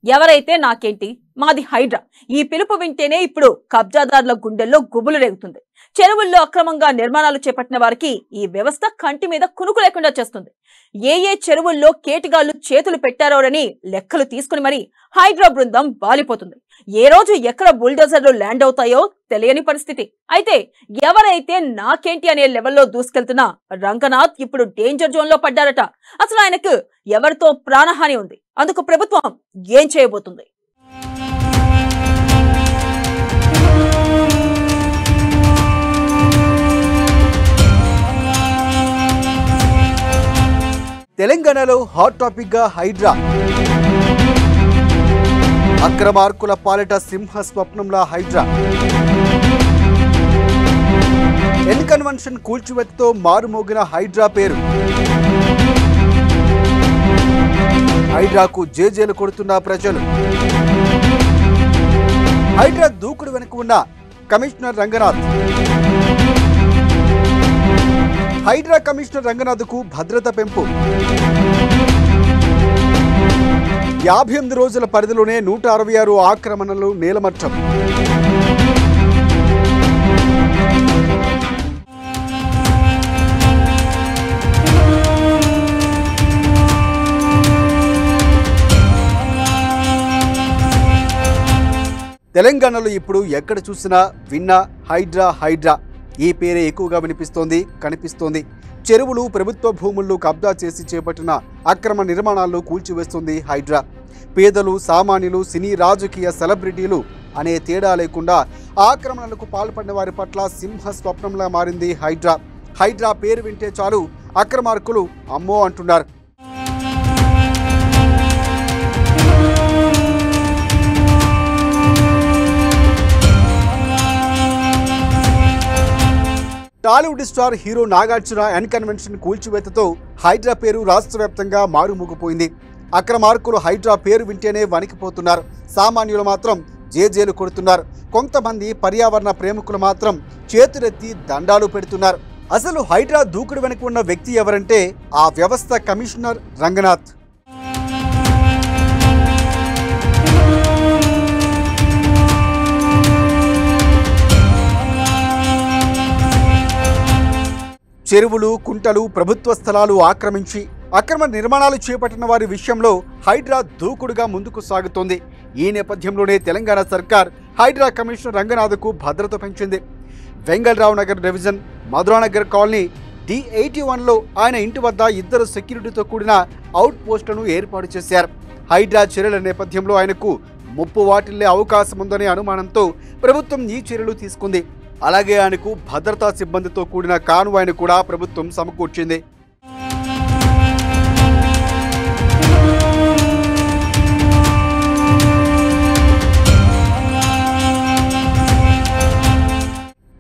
ఎవరైతే నాకేంటి, మాది హైడ్రా ఈ పిలుపు వింటేనే ఇప్పుడు కబ్జాదారుల గుండెల్లో గుబులు రేగుతుంది. చెరువుల్లో అక్రమంగా నిర్మాణాలు చేపట్టిన వారికి ఈ వ్యవస్థ కంటి మీద కునుకు లేకుండా చేస్తుంది. ఏ చెరువుల్లో కేటిగాళ్లు చేతులు పెట్టారోనని లెక్కలు తీసుకుని మరి హైడ్రా బృందం వాలిపోతుంది. ఏ రోజు ఎక్కడ బుల్డోజర్లు ల్యాండ్ అవుతాయో తెలియని పరిస్థితి. అయితే ఎవరైతే నాకేంటి అనే లెవెల్లో దూసుకెళ్తున్నా రంగనాథ్ ఇప్పుడు డేంజర్ జోన్ లో పడ్డారట. అసలు ఆయనకు ఎవరితో ప్రాణహాని ఉంది? అందుకు ప్రభుత్వం ఏం చేయబోతుంది? తెలంగాణలో హాట్ టాపిక్ గా హైడ్రా. అక్రమార్కుల పాలిట సింహ స్వప్నంలా హైడ్రా. ఎన్ కన్వెన్షన్ కూల్చివేతతో మారుమోగిన హైడ్రా పేరు. హైడ్రాకు జేజేలు కొడుతున్న ప్రజలు. హైడ్రా దూకుడు వెనుక ఉన్న కమిషనర్ రంగనాథ్. హైడ్రా కమిషనర్ రంగనాథ్కు భద్రత పెంపు. 58 రోజుల పరిధిలోనే 166 ఆక్రమణలు నేలమట్టం. తెలంగాణలో ఇప్పుడు ఎక్కడ చూసినా విన్నా హైడ్రా ఈ పేరే ఎక్కువగా వినిపిస్తోంది, కనిపిస్తోంది. చెరువులు, ప్రభుత్వ భూముల్లో కబ్జా చేసి చేపట్టిన అక్రమ నిర్మాణాలను కూల్చివేస్తుంది హైడ్రా. పేదలు, సామాన్యులు, సినీ, రాజకీయ సెలబ్రిటీలు అనే తేడా లేకుండా ఆక్రమణలకు పాల్పడిన వారి పట్ల సింహ స్వప్నంలా మారింది హైడ్రా. హైడ్రా పేరు వింటే చాలు అక్రమార్కులు అమ్మో అంటున్నారు. Tollywood star hero Nagarjuna N convention కూల్చివేతతో హైడ్రా పేరు రాష్ట్ర వ్యాప్తంగా మారుమోగిపోయింది. అక్రమార్కులు హైడ్రా పేరు వింటేనే వణికిపోతున్నారు. సామాన్యులు మాత్రం జేజేలు కొడుతున్నారు. కొంతమంది పర్యావరణ ప్రేమికులు మాత్రం చేతులెత్తి దండాలు పెడుతున్నారు. అసలు హైడ్రా దూకుడు వెనుక ఉన్న వ్యక్తి ఎవరంటే ఆ వ్యవస్థ కమిషనర్ రంగనాథ్. చెరువులు, కుంటలు, ప్రభుత్వ స్థలాలు ఆక్రమించి అక్రమ నిర్మాణాలు చేపట్టిన వారి విషయంలో హైడ్రా దూకుడుగా ముందుకు సాగుతోంది. ఈ నేపథ్యంలోనే తెలంగాణ సర్కార్ హైడ్రా కమిషనర్ రంగనాథ్కు భద్రత పెంచింది. వెంగళరావు నగర్ డివిజన్ మధురానగర్ కాలనీ D81లో ఆయన ఇంటి వద్ద 2 సెక్యూరిటీతో కూడిన అవుట్ పోస్టులను ఏర్పాటు చేశారు. హైడ్రా చర్యల నేపథ్యంలో ఆయనకు ముప్పు వాటిల్లే అవకాశం ఉందనే అనుమానంతో ప్రభుత్వం ఈ చర్యలు తీసుకుంది. అలాగే ఆయనకు భద్రతా సిబ్బందితో కూడిన కాన్వాయ్ను కూడా ప్రభుత్వం సమకూర్చింది.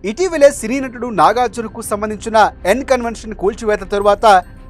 ఇటీవలే సినీ నటుడు నాగార్జునకు సంబంధించిన ఎన్ కన్వెన్షన్ కూల్చివేత తరువాత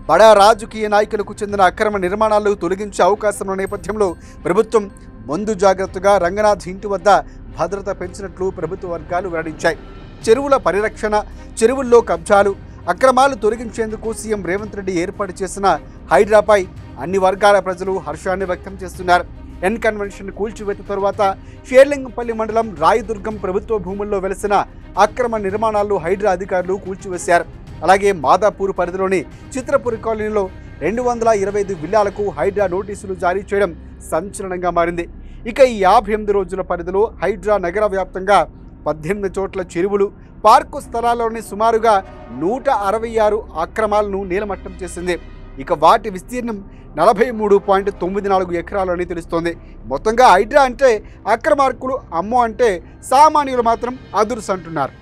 బడా రాజకీయ నాయకులకు చెందిన అక్రమ నిర్మాణాలు తొలగించే అవకాశం ఉన్న నేపథ్యంలో ప్రభుత్వం ముందు జాగ్రత్తగా రంగనాథ్ ఇంటి వద్ద భద్రత పెంచినట్లు ప్రభుత్వ వర్గాలు వెల్లడించాయి. చెరువుల పరిరక్షణ, చెరువుల్లో కబ్జాలు, అక్రమాలు తొలగించేందుకు సీఎం రేవంత్ రెడ్డి ఏర్పాటు చేసిన హైడ్రాపై అన్ని వర్గాల ప్రజలు హర్షాన్ని వ్యక్తం చేస్తున్నారు. ఎన్ కన్వెన్షన్ కూల్చివేత తరువాత షేర్లింగంపల్లి మండలం రాయదుర్గం ప్రభుత్వ భూముల్లో వెలిసిన అక్రమ నిర్మాణాలు హైడ్రా అధికారులు కూల్చివేశారు. అలాగే మాదాపూర్ పరిధిలోని చిత్రపురి కాలనీలో 225 విల్లాలకు హైడ్రా నోటీసులు జారీ చేయడం సంచలనంగా మారింది. ఇక ఈ 58 రోజుల పరిధిలో హైడ్రా నగర వ్యాప్తంగా 18 చోట్ల చెరువులు, పార్కు స్థలాల్లోని సుమారుగా 166 అక్రమాలను నీలమట్టం చేసింది. ఇక వాటి విస్తీర్ణం 43.94 ఎకరాలని తెలుస్తోంది. మొత్తంగా హైడ్రా అంటే అక్రమార్కులు అమ్మో అంటే సామాన్యులు మాత్రం అదుర్స్ అంటున్నారు.